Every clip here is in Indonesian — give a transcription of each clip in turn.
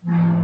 Assalamualaikum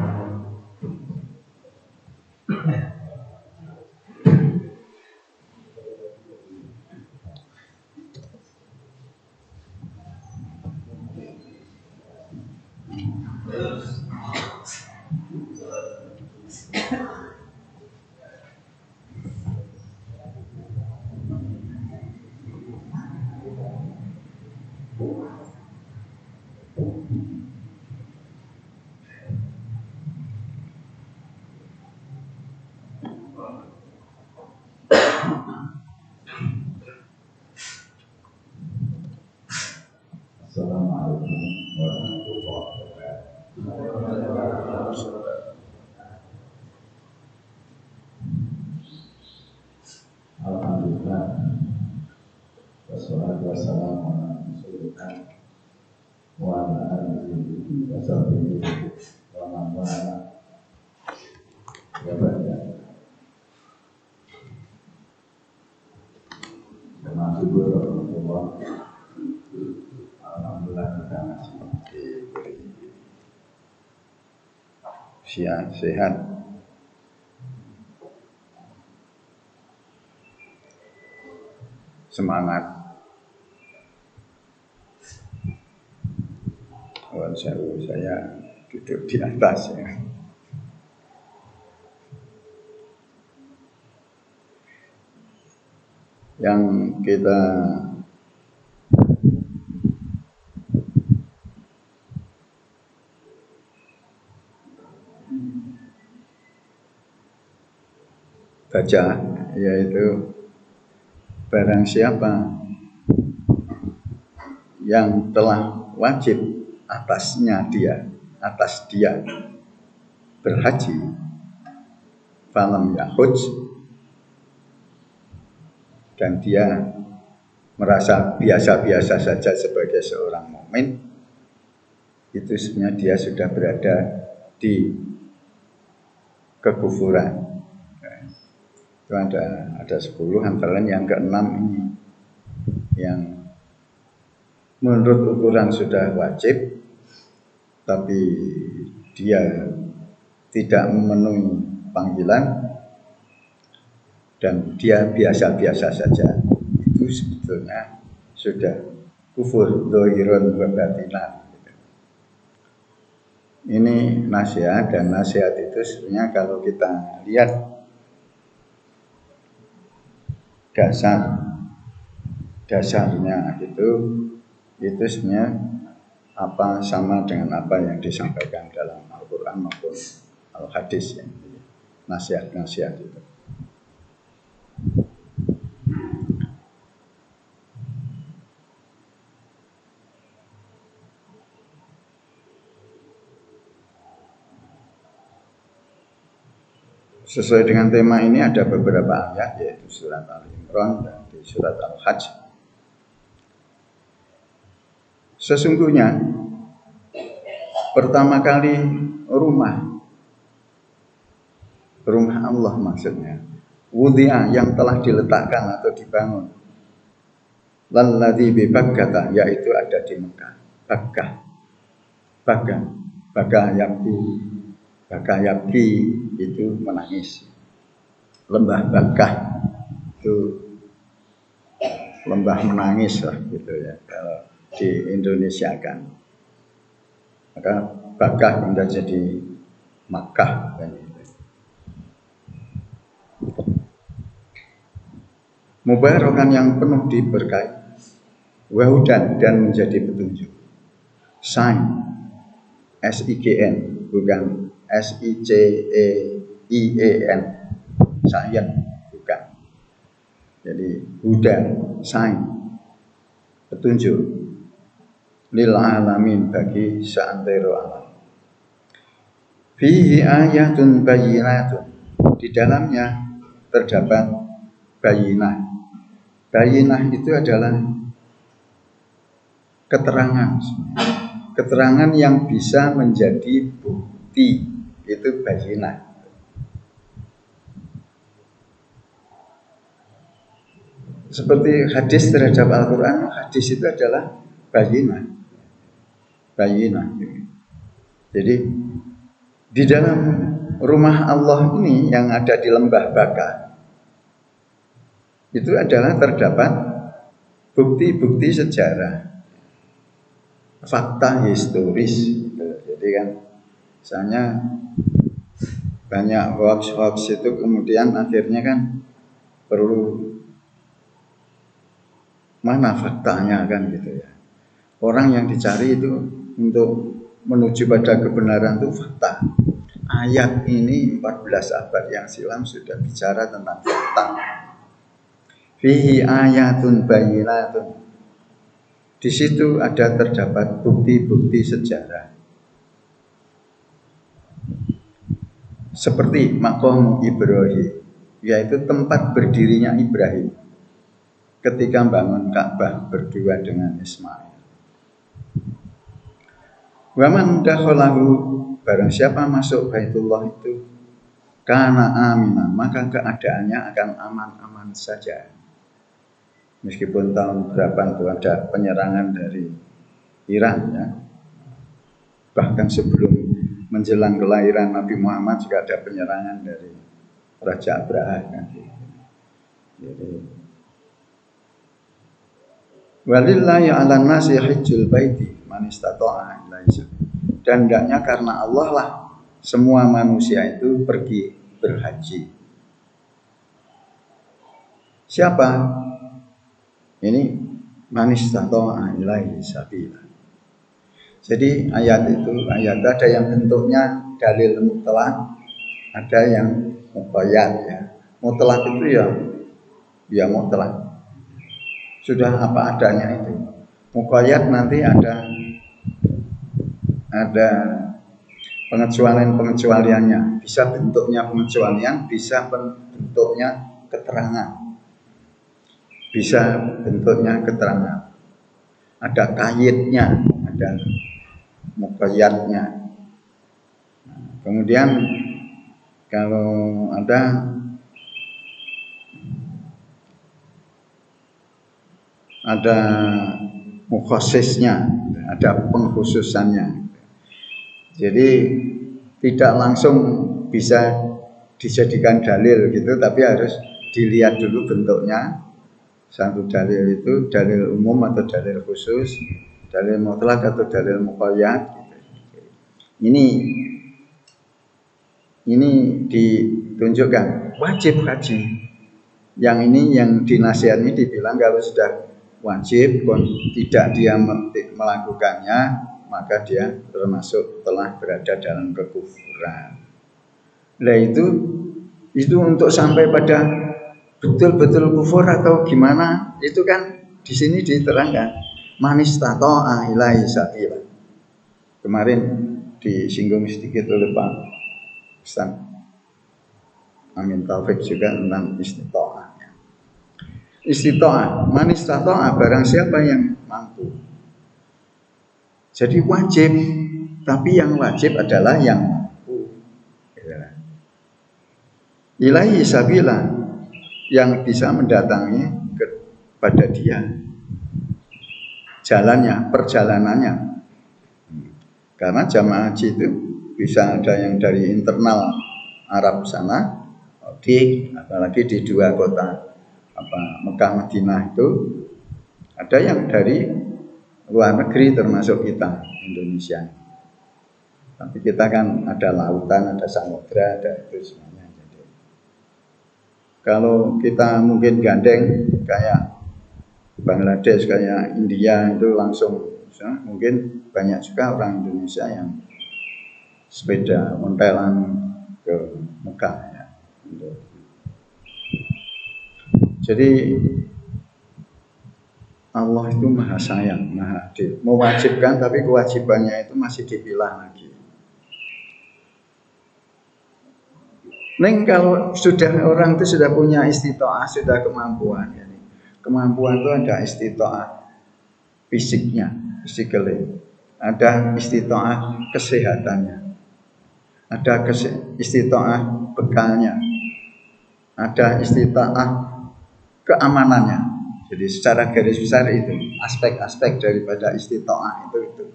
warahmatullahi wabarakatuh. Alhamdulillah, wassalatu wassalamu ala rasulillah wa ala alihi wa sahbihi wa man wala. Ya ba'da. Termasuk Allah. Alhamdulillah kita masih diberi sehat. Semangat. Saya duduk di atas ya. Yang kita baca yaitu barang siapa yang telah wajib atas dia berhaji falam yahuj, dan dia merasa biasa-biasa saja sebagai seorang mukmin, itu sebenarnya dia sudah berada di kekufuran. Itu ada 10, antara lain yang ke-6 ini yang menurut ukuran sudah wajib, tapi dia tidak memenuhi panggilan dan dia biasa-biasa saja. Itu sebetulnya sudah kufur dzahirun wa batinan. Ini nasihat, dan nasihat itu sebenarnya kalau kita lihat dasarnya itu sebenarnya sama dengan apa yang disampaikan dalam Al-Quran maupun Al-Hadis, yang nasihat-nasihat itu. Sesuai dengan tema ini ada beberapa ayat, yaitu surat Al-Imran dan di surat Al-Hajj. Sesungguhnya pertama kali rumah Allah maksudnya, wudhi'a, yang telah diletakkan atau dibangun, lalladzi bi Bakkah, yaitu ada di Mekah. Bakkah yabki itu menangis. Lembah Bakkah itu lembah menangis lah gitu ya kalau di Indonesia kan. Maka Bakkah kemudian jadi Makkah kan gitu. Mubarakan yang penuh diberkahi, wahudan, dan menjadi petunjuk. Sign, SIGN, bukan SICEIEN, sayan, bukan. Jadi hudan, sign, petunjuk, lil alamin, bagi seantero alam. Fihi ayatun bayyinatun, di dalamnya terdapat bayyinah. Bayyinah itu adalah keterangan yang bisa menjadi bukti, itu bayyinah. Seperti hadis terhadap Al-Quran, hadis itu adalah bayyinah. Jadi Di dalam rumah Allah ini yang ada di Lembah Baka itu adalah terdapat bukti-bukti sejarah, fakta historis. Jadi kan misalnya banyak hoax itu kemudian akhirnya kan perlu mana faktanya kan gitu ya. Orang yang dicari itu untuk menuju pada kebenaran itu fakta. Ayat ini 14 abad yang silam sudah bicara tentang fakta. Fihi ayatun bayyinatun. Di situ ada terdapat bukti-bukti sejarah. Seperti Maqam Ibrahim, yaitu tempat berdirinya Ibrahim ketika membangun Ka'bah berdua dengan Ismail. Wa man dakhalahu, barang siapa masuk Baitullah itu kana aminan, maka keadaannya akan aman-aman saja. Meskipun tahun berapa itu ada penyerangan dari Iran ya. Bahkan sebelum menjelang kelahiran Nabi Muhammad juga ada penyerangan dari Raja Abraha kan. Jadi walillahi 'alan nasi hajjul baiti man istata'a ilaihi sabila. Dan hendaknya karena Allah lah semua manusia itu pergi berhaji. Siapa? Ini man istata'a ilaihi sabila. Jadi ayat itu ada yang bentuknya dalil mutlak, ada yang muqayyad ya. Mutlak itu ya mutlak. Sudah apa adanya itu. Muqayyad nanti ada pengecualiannya. Bisa bentuknya pengecualian, bisa bentuknya keterangan. Bisa bentuknya keterangan. Ada kaidnya, ada muqayyadnya. Kemudian kalau ada mukhassisnya, ada pengkhususannya. Jadi tidak langsung bisa dijadikan dalil gitu, tapi harus dilihat dulu bentuknya. Satu dalil itu dalil umum atau dalil khusus, dalil mutlak atau dalil muqayyad gitu. Ini ditunjukkan wajib haji. Yang ini yang dinasihati dibilang kalau sudah wajib tidak dia melakukannya maka dia termasuk telah berada dalam kekufuran. Nah itu untuk sampai pada betul-betul kufur atau gimana itu kan di sini diterangkan man istata'a ilaihi sabila. Kemarin disinggung sedikit oleh Pak Ustaz Amin Taufik juga tentang istita'ah. Istita'ah, man istata'a, barang siapa yang mampu. Jadi wajib, tapi yang wajib adalah yang mampu. Ilaihi sabila, yang bisa mendatangi kepada dia. Jalannya, perjalanannya. Karena jamaah haji itu bisa ada yang dari internal Arab sana, apalagi di dua kota Mekah Madinah itu, ada yang dari luar negeri termasuk kita Indonesia. Tapi kita kan ada lautan, ada samudra, ada itu semuanya. Jadi, kalau kita mungkin gandeng kayak Bangladesh, kayak India itu langsung, mungkin banyak juga orang Indonesia yang sepeda ontelan ke Mekah ya. Jadi Allah itu maha sayang, maha adil. Mewajibkan tapi kewajibannya itu masih dipilah lagi. Neng kalau sudah orang itu sudah punya istita'ah, sudah kemampuan. Kemampuan itu ada istita'ah fisiknya, physically. Ada istita'ah kesehatannya. Ada istita'ah bekalnya. Ada istita'ah keamanannya. Jadi secara garis besar itu aspek-aspek daripada istita'ah itu.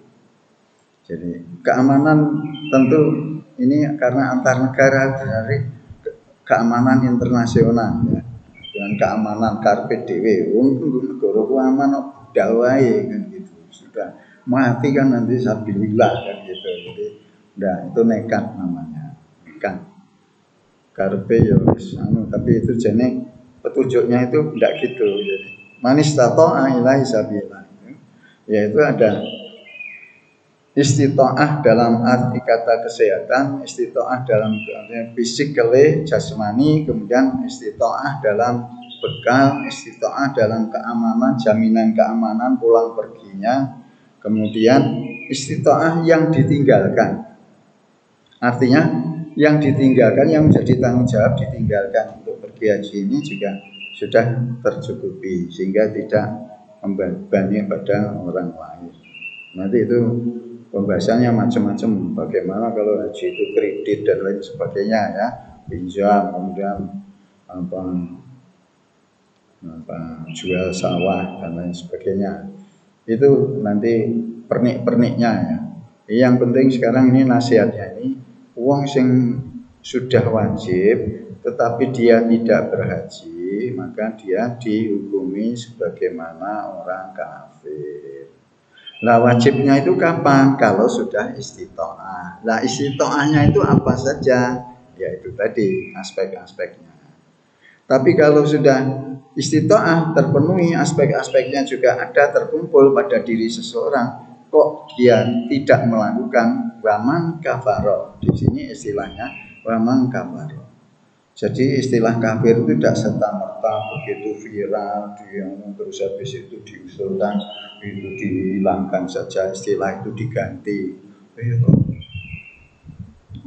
Jadi keamanan tentu ini karena antar negara dari keamanan internasional ya. Dengan keamanan karpet dhewe wong negara ku aman kok dawae kan gitu. Sudah mati kan nanti sabilillah kan gitu. Jadi itu nekat namanya. Nekat. Karpe ya wis tapi itu jane petunjuknya itu tidak gitu. Jadi manis tato'a ilahi sabila. Yaitu ada istitoah dalam arti kata kesehatan, istitoah dalam arti physically, jasmani, kemudian istitoah dalam bekal, istitoah dalam keamanan, jaminan keamanan pulang perginya, kemudian istitoah yang ditinggalkan. Artinya yang ditinggalkan, yang menjadi tanggung jawab ditinggalkan untuk pergi haji ini juga sudah tercukupi sehingga tidak membebani pada orang lain. Nanti itu pembahasannya macam-macam. Bagaimana kalau haji itu kredit dan lain sebagainya ya, pinjam, kemudian jual sawah dan lain sebagainya. Itu nanti pernik-perniknya ya. Yang penting sekarang ini nasihatnya ini, uang sing sudah wajib tetapi dia tidak berhaji, maka dia dihukumi sebagaimana orang kafir. Nah wajibnya itu kapan? Kalau sudah istitoah. Nah istitoahnya itu apa saja? Ya itu tadi aspek-aspeknya. Tapi kalau sudah istitoah terpenuhi, aspek-aspeknya juga ada terkumpul pada diri seseorang, kok dia tidak melakukan waman kafaro. Di sini istilahnya waman kafaro. Jadi istilah kafir itu tidak serta-merta begitu viral, terus habis itu diusulkan, itu dihilangkan saja, istilah itu diganti.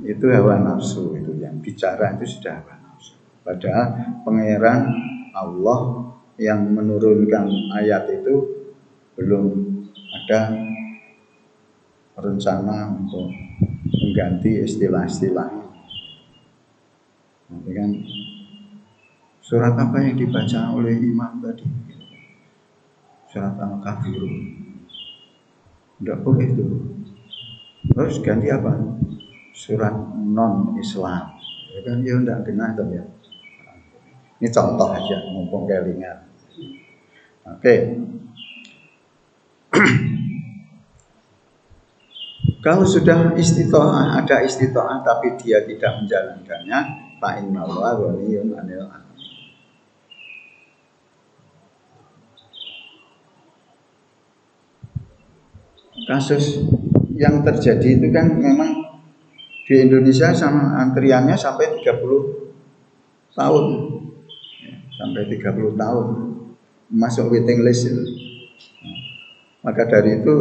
Itu hawa nafsu, itu yang bicara itu sudah hawa nafsu. Padahal pangeran Allah yang menurunkan ayat itu belum ada rencana untuk mengganti istilah-istilah. Nanti kan surat apa yang dibaca oleh imam tadi? Surat Al-Kafirun. Tidak boleh itu. Terus ganti apa? Surat non-Islam. Ya kan ya tidak kena ya. Ini contoh aja, mumpung kelingan. Oke. Kalau sudah istitoah, ada istitoah tapi dia tidak menjalankannya, fa innallaha ghaniyun 'anil 'alamin. Kasus yang terjadi itu kan memang di Indonesia sama antriannya sampai 30 tahun. Sampai 30 tahun masuk waiting list itu. Maka dari itu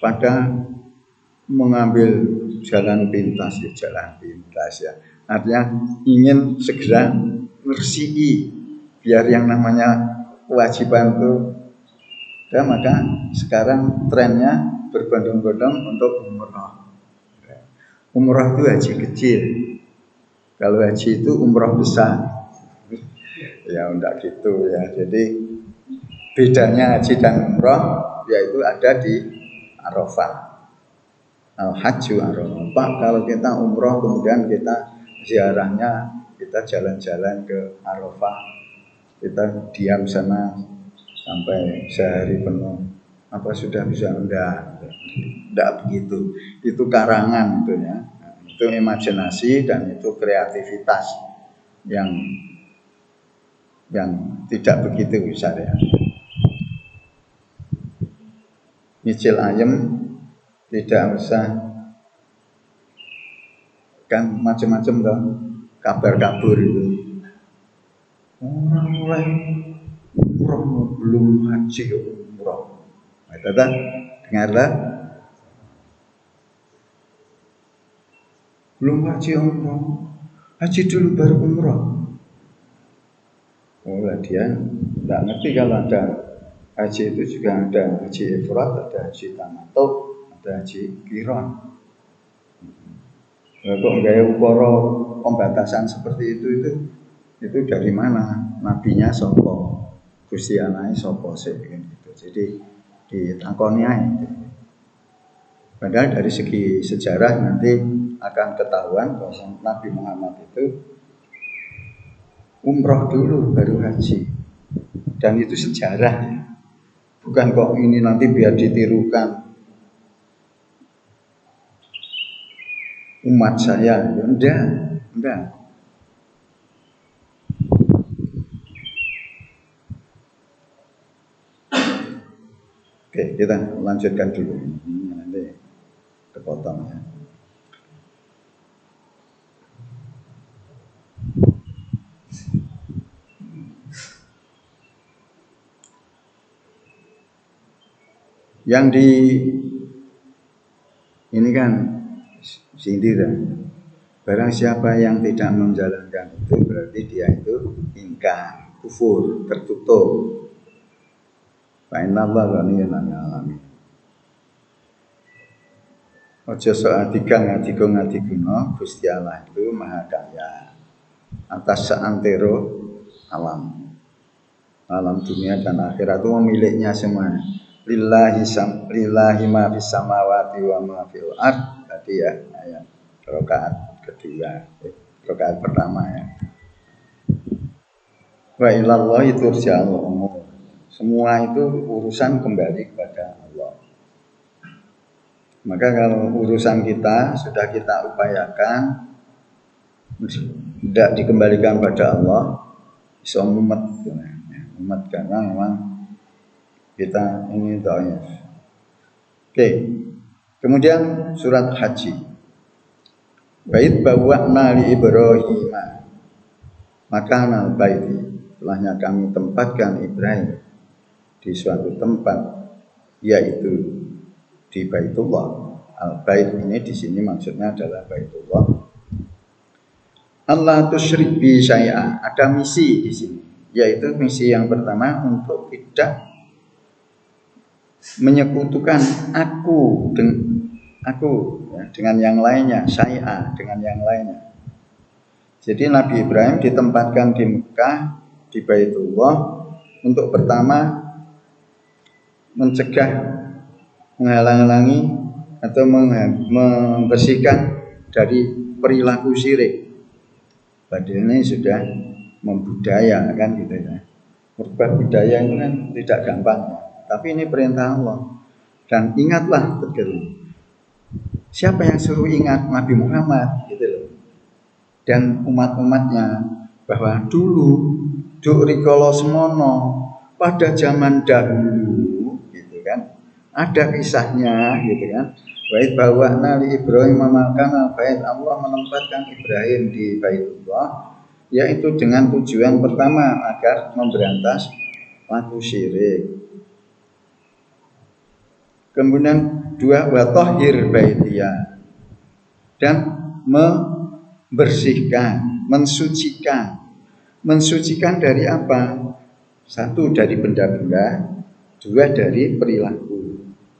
pada mengambil jalan pintas ya. Artinya ingin segera mersii biar yang namanya kewajiban itu. Dan maka sekarang trennya berbondong-bondong untuk umroh. Umroh itu haji kecil. Kalau haji itu umroh besar. Ya enggak gitu ya. Jadi bedanya haji dan umroh yaitu ada di Arafah. Al-Hajju Arafah. Kalau kita umroh kemudian kita ziarahnya, kita jalan-jalan ke Arafah. Kita diam sana sampai sehari penuh. Apa sudah bisa? Enggak begitu. Itu karangan itu ya. Itu imajinasi dan itu kreativitas yang tidak begitu besar ya. Nyicil ayam tidak usah kan macam-macam dong kabar kabur itu. Orang mulai umroh belum haji umroh. Nah, dengarlah. Belum haji umroh. Haji dulu baru umroh. Dia tidak ngerti kalau ada haji itu juga ada haji ifrat, ada haji tamattu, ada haji qiran. Kok gaya ukara pembatasan seperti itu dari mana? Nabinya sopo, Gusti anake sopo sih gitu. Jadi ditakoni ae. Padahal dari segi sejarah nanti akan ketahuan bahwa Nabi Muhammad itu umroh dulu baru haji. Dan itu sejarah ya. Bukan kok ini nanti biar ditirukan umat saya. Ya enggak. Oke, kita lanjutkan dulu. Ini nanti kepotong ya. Yang di ini kan sindiran. Barang siapa yang tidak menjalankan itu berarti dia itu ingkar, kufur, tertutup. Fa innallaha ghaniyun 'anil 'alamin. Aja sok ngadiguna Gusti Allah itu maha kaya atas seantero alam. Alam dunia dan akhirat itu miliknya semua. Lillahi ma fis samawati wa ma fil ard. Tadi ya ayat rakaat kedua, rakaat pertama ya. Wa ilallahi turja'ul umur. Semua itu urusan kembali kepada Allah. Maka kalau urusan kita sudah kita upayakan tidak dikembalikan pada Allah, bisa mumet karena memang kita ini dhaif. Oke. Kemudian surat Haji. Bait bawa'na li Ibrahim makanal baiti. Setelahnya kami tempatkan Ibrahim di suatu tempat, yaitu di Baitullah. Al-Bait ini di sini maksudnya adalah Baitullah. Allah tusyrik bi syai'a. Ada misi di sini, yaitu misi yang pertama untuk tidak menyekutukan aku dengan yang lainnya, syai'a dengan yang lainnya. Jadi Nabi Ibrahim ditempatkan di Mekah, di Baitullah untuk pertama mencegah, menghalang-halangi atau membersihkan dari perilaku syirik. Padahal ini sudah membudaya kan gitu ya. Merubah budaya itu kan tidak gampang ya. Tapi ini perintah Allah. Dan ingatlah betul. Siapa yang suruh ingat? Nabi Muhammad gitu loh. Dan umat-umatnya bahwa dulu duk rikala semono pada zaman dahulu ada kisahnya gitu kan. Bait bawa'na li Ibrahim makan bait, Allah menempatkan Ibrahim di Baitullah yaitu dengan tujuan pertama agar memberantas laku syirik. Kemudian dua, wa tahhir baitiya, dan membersihkan, mensucikan dari apa? Satu dari benda-benda, dua dari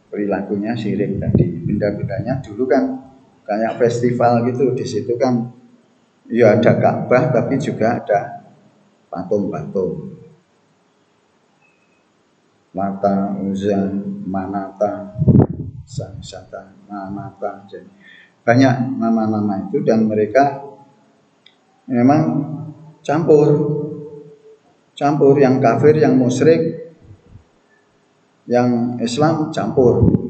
perilakunya syirik tadi. Benda-bendanya dulu kan kayak festival gitu, di situ kan ya ada Ka'bah tapi juga ada patung-patung. Lata, Uzza, Manata, Sangsata, Manata, banyak nama-nama itu, dan mereka memang campur yang kafir, yang musyrik, yang Islam campur.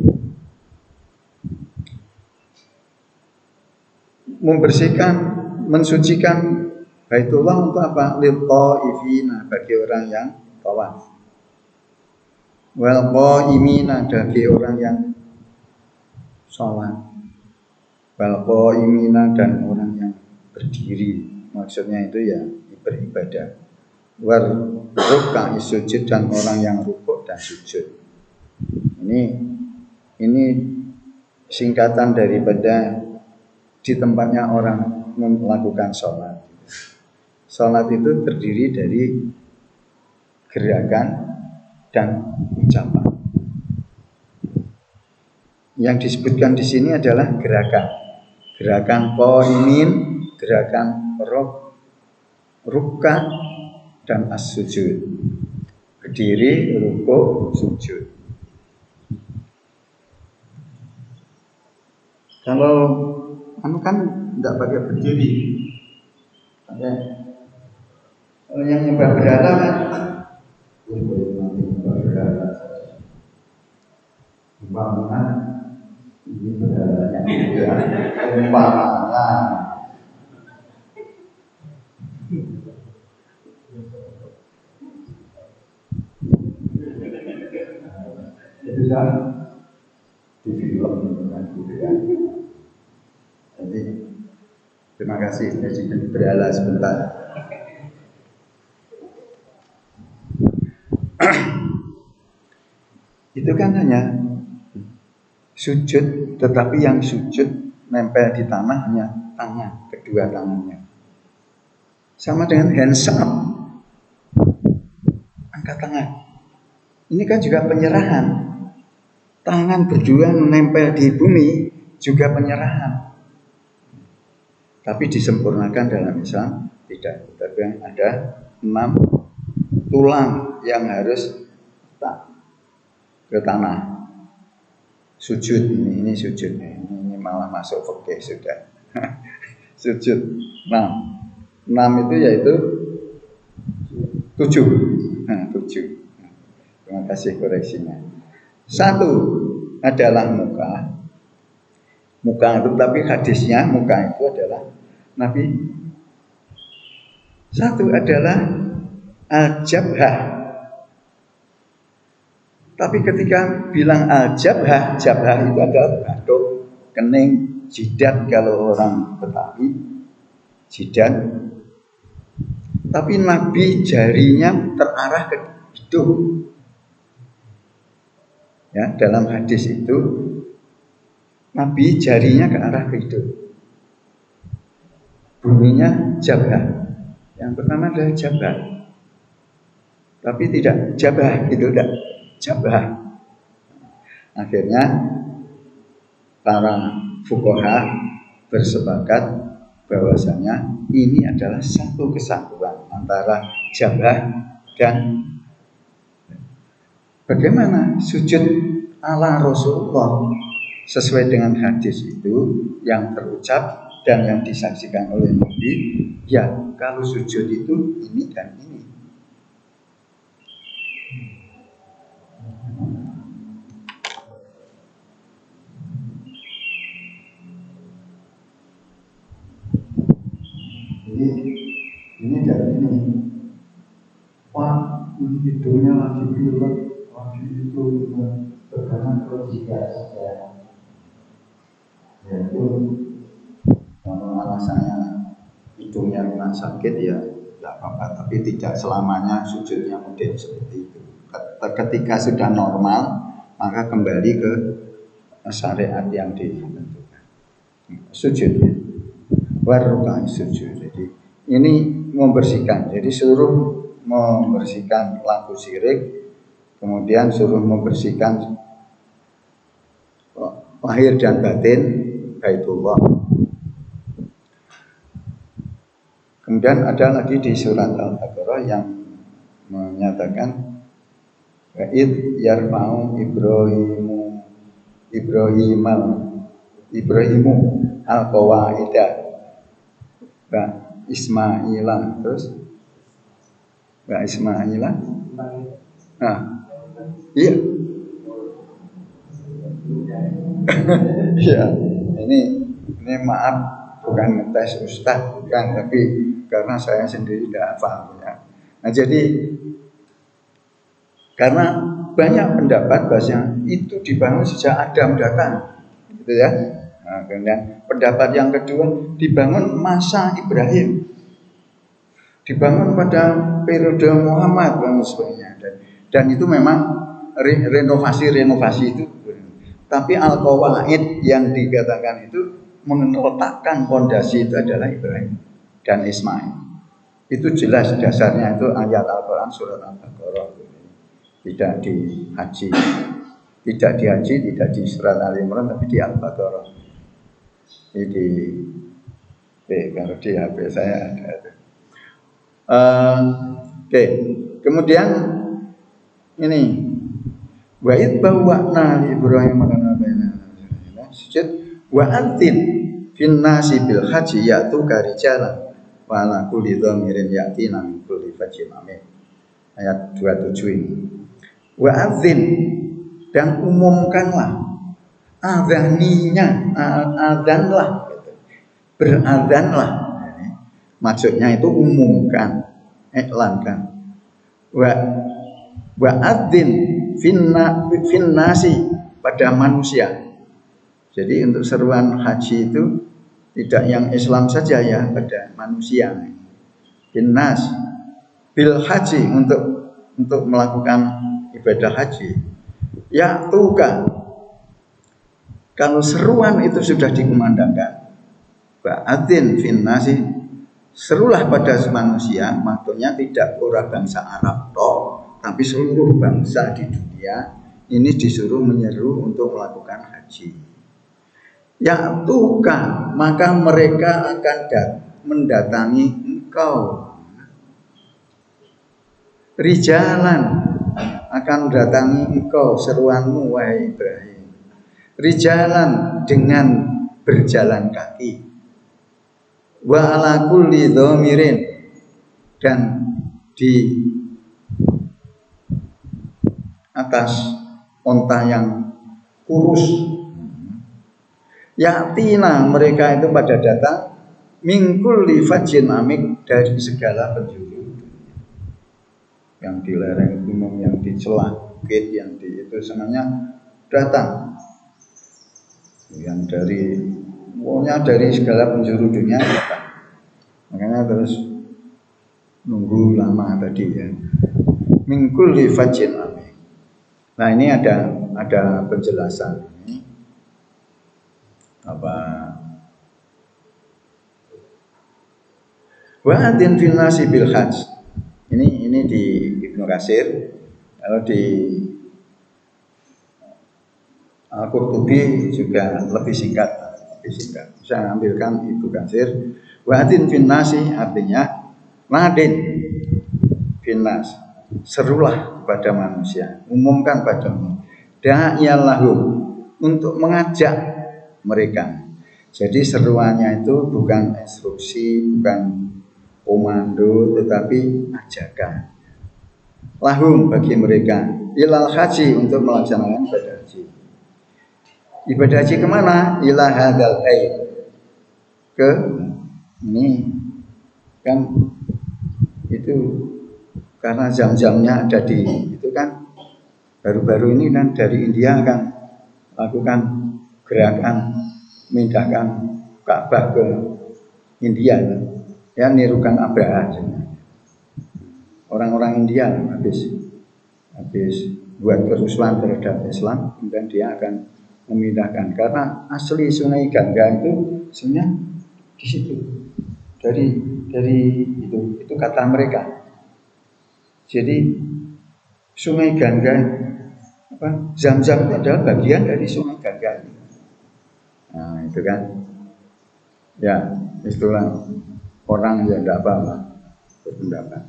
Membersihkan, mensucikan Baitullah untuk apa? Lil thaifina, bagi orang yang tawaf. Wal qaimina, bagi orang yang sholat. Wal qaimina, dan orang yang berdiri. Maksudnya itu ya beribadah. War ruk'a sujud, dan orang yang rukuk dan sujud. Ini singkatan daripada di tempatnya orang melakukan sholat. Sholat itu terdiri dari gerakan dan ucapan. Yang disebutkan di sini adalah gerakan qaimin, gerakan ruk'a dan as-sujud. Berdiri, rukuk, sujud. Kalau anu kan tidak pakai berdiri, pakai kalau yang nyembah berhala kan Umpamakan ini berhalanya dia, umpamakan itu kan di film kan gitu ya. Jadi terima kasih Presiden berhala sebentar. Itu kan hanya sujud, tetapi yang sujud nempel di tanah hanya tangan, kedua tangannya. Sama dengan hands up, angkat tangan. Ini kan juga penyerahan. Tangan berdua menempel di bumi juga penyerahan. Tapi disempurnakan dalam Islam tidak. Tapi ada 6 tulang yang harus ke tanah. Sujud ini sujud. Ini malah masuk fikih sudah. Sujud 6 itu yaitu 7. Nah, 7. Terima kasih koreksinya. 1 adalah muka. Muka itu, tapi hadisnya muka itu adalah Nabi. 1 adalah al-jabhah. Tapi ketika bilang al-jabhah, jabhah itu adalah batuk, kening, jidat kalau orang Betawi, jidat. Tapi Nabi jarinya terarah ke hidung. Ya, dalam hadis itu Nabi jarinya ke arah ke hidung. Bunyinya jabhah. Yang pertama adalah jabhah. Tapi tidak jabhah gitu enggak. Jabhah. Akhirnya para fuqaha bersepakat bahwasanya ini adalah satu kesatuan antara jabhah dan bagaimana sujud ala Rasulullah sesuai dengan hadis itu yang terucap dan yang disaksikan oleh Nabi. Ya, kalau sujud itu ini dan ini. Jadi ini dari ini. Wah, ini hidungnya lagi pilek, lagi itu tekanan jika saja. Yaitu kalau alasannya hidungnya kena sakit ya tidak apa-apa, tapi tidak selamanya sujudnya model seperti itu. Ketika sudah normal, maka kembali ke syariat yang ditentukan. Sujudnya warukai sujud. Jadi ini membersihkan. Jadi suruh membersihkan laku syirik, kemudian suruh membersihkan lahir dan batin Baitullah. Kemudian ada lagi di surat Al-Baqarah yang menyatakan wa'id yarfa'u Ibrahimu al-qawaida wa Ismaila, terus wa Ismaila. Nah, iya. Ya, ini maaf bukan ngetes Ustaz, bukan, tapi karena saya sendiri tidak hafal ya. Nah, jadi karena banyak pendapat bahwasanya itu dibangun sejak Adam datang, gitu ya. Nah, kemudian pendapat yang kedua dibangun masa Ibrahim, dibangun pada periode Muhammad dan sebagainya, dan itu memang renovasi itu. Tapi al-qawaid yang dikatakan itu meletakkan fondasi itu adalah Ibrahim dan Ismail. Itu jelas dasarnya itu ayat Al-Quran surat Al-Baqarah. Tidak dihaji, tidak di surat Al-Imran, tapi di Al-Baqarah. Ini kalau di HP saya ada. Oke. Kemudian ini wa'id bawa'na li Ibrahim masjid. Wa adzin fin nasi bil haji ya'tuka rijalan wa ala kulli dhamirin ya'tina min kulli fajjin amik. Ayat 27 ini. Wa adzin, dan umumkanlah, adzanlah, beradhanlah. Maksudnya itu umumkan, iklankan. Wa adzin fin nasi, pada manusia. Jadi untuk seruan haji itu tidak yang Islam saja ya, pada manusia. Fin nas bil haji, untuk melakukan ibadah haji. Ya tuka, kalau seruan itu sudah dikumandangkan, ba'adzin fin nasi, serulah pada manusia, maksudnya tidak orang bangsa Arab toh, tapi seluruh bangsa di dunia ini disuruh menyeru untuk melakukan haji. Ya tuka, maka mereka akan mendatangi engkau. Rijalan, akan mendatangi engkau, seruanmu wahai Ibrahim. Rijalan, dengan berjalan kaki. Wa ala kulli dhamirin, dan di atas onta yang kurus. Yatina, mereka itu pada datang min kulli fajjin amik, dari segala penjuru, yang di lereng gunung, yang di celah bukit, yang di itu semuanya datang, yang dari pokoknya dari segala penjuru dunia datang. Makanya terus nunggu lama tadi ya. Min kulli fajjin amik. Nah ini ada penjelasan ini apa? Wa adin fil nasi bil hajj. Ini di Ibnu Katsir. Kalau di Al-Qurtubi juga lebih singkat. Saya ambilkan Ibnu Katsir. Wa adin fil nasi, artinya nadin fil nas, serulah pada manusia, umumkan padamu, da'iyallahu, untuk mengajak mereka. Jadi seruannya itu bukan instruksi, bukan komando, tetapi ajakan. Lahum, bagi mereka, ilal haji, untuk melaksanakan ibadah haji. Ibadah haji kemana? Ila hadal bait, ke ini kan, itu karena jam-jamnya ada di itu kan, baru-baru ini kan dari India kan lakukan gerakan memindahkan Ka'bah ke India kan? Ya, nirukan Abraha. Orang-orang India habis buat kerusuhan terhadap Islam, kemudian dia akan memindahkan, karena asli Sungai Gangga itu sebenarnya di situ, dari itu kata mereka. Jadi Sungai Gangga, Zam-Zam itu adalah bagian dari Sungai Gangga. Nah itu kan, ya itulah orang yang tidak apa-apa berpendapat.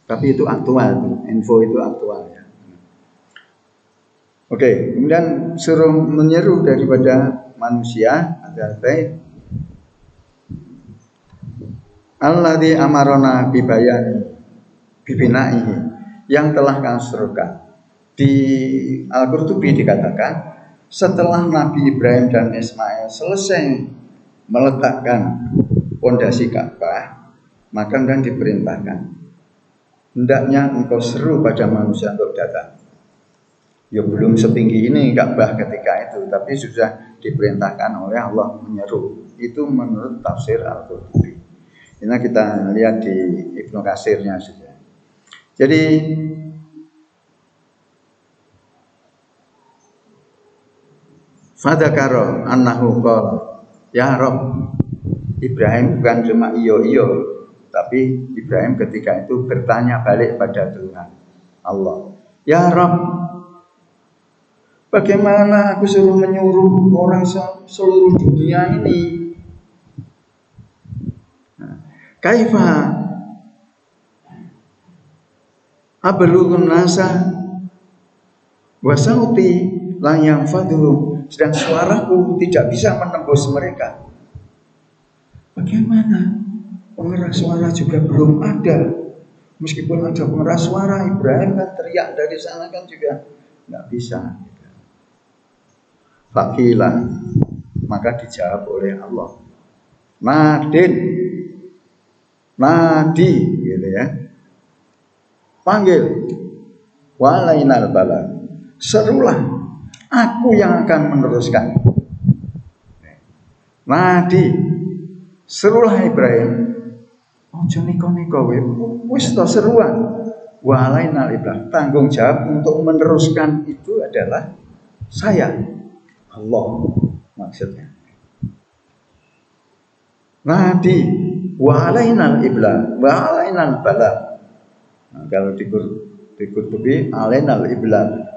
Tapi itu aktual, info itu aktual ya. Oke, kemudian suruh menyeru daripada manusia adalah baik. Alladzi amarona bibinaihi, yang telah kau serukan. Di Al-Qurtubi dikatakan, setelah Nabi Ibrahim dan Ismail selesai meletakkan pondasi Ka'bah, maka dan diperintahkan, hendaknya engkau seru pada manusia untuk datang. Ya belum setinggi ini Ka'bah ketika itu, tapi sudah diperintahkan oleh Allah menyeru. Itu menurut tafsir Al-Qurtubi. Ini kita lihat di Ibnu Katsirnya saja. Jadi fadzakara annahu qala ya Rabb. Ibrahim bukan cuma iyo, tapi Ibrahim ketika itu bertanya balik pada Tuhan Allah. Ya Rabb, bagaimana aku suruh menyuruh orang seluruh dunia ini? Kaifa ablughun nasa wa sauti la yanfadhu sedang suaraku tidak bisa menembus mereka. Bagaimana? Pengeras suara juga belum ada. Meskipun ada pengeras suara, Ibrahim kan teriak dari sana kan juga nggak bisa. Fakilah, maka dijawab oleh Allah. Nadin, nadi, gitu ya. Panggil, walainal bala. Serulah, aku yang akan meneruskan. Nadi, serulah Ibrahim. Ojo niko-niko wis to seruan. Walainal iblah. Tanggung jawab untuk meneruskan itu adalah saya. Allah maksudnya. Nadi walainal iblah, walainal bala. Nah, kalau dikutubi alainal iblah,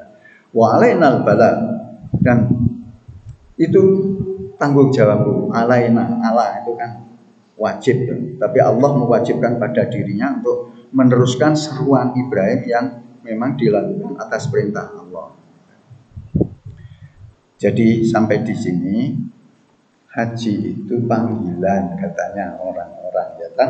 walainal bala, dan itu tanggung jawabku. Alaina, Allah itu kan wajib, tapi Allah mewajibkan pada dirinya untuk meneruskan seruan Ibrahim yang memang dilakukan atas perintah Allah. Jadi sampai di sini haji itu panggilan katanya orang-orang, ya kan?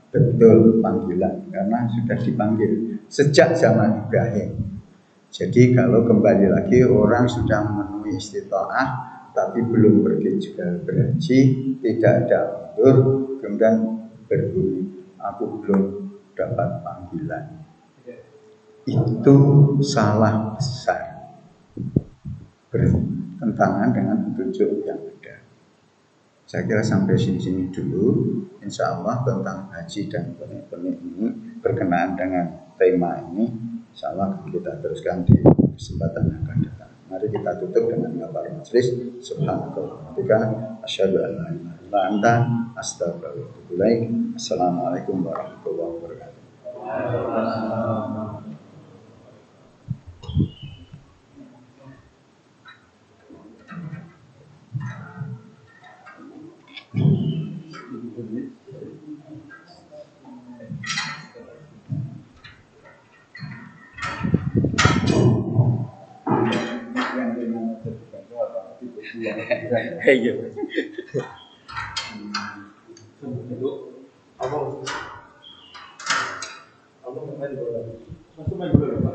Betul panggilan karena sudah dipanggil sejak zaman Ibrahim. Jadi kalau kembali lagi orang sudah memenuhi istita'ah tapi belum pergi juga berhaji, tidak ada udzur, kemudian berbunyi aku belum dapat panggilan. Itu salah besar, bertentangan dengan petunjuk yang ada. Saya kira sampai sini dulu. Insya Allah tentang haji dan benih-benih ini berkenaan dengan tema ini, insya Allah kita teruskan di kesempatan yang akan datang. Mari kita tutup dengan kabar majlis. Subhanallah. Asyhadu an la ilaha illa anta astaghfiruka wa atubu ilaik. Assalamualaikum warahmatullahi wabarakatuh. Iya. Main bola, Pak.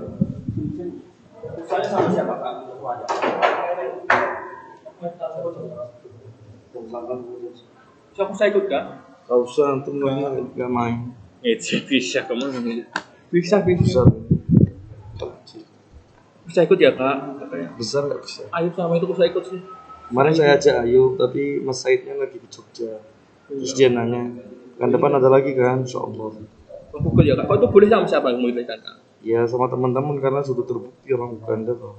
Saya sama siapa, Pak? Siapa saya ikut, Kak? Gak usah, antum lagi gak main. Bisa kamu. Bisa. Bisa ikut ya, Kak? Besar gak bisa. Ayub sama itu bisa ikut sih. Kemarin saya ajak Ayub, tapi Mas Saidnya lagi di Jogja. Terus dia nanya, kan depan ada lagi kan, insyaallah. Aku ikut ya, Kak. Kok itu boleh sama siapa yang mau ikut, Kak? Ya sama teman-teman karena sudah terbukti orang Uganda kok.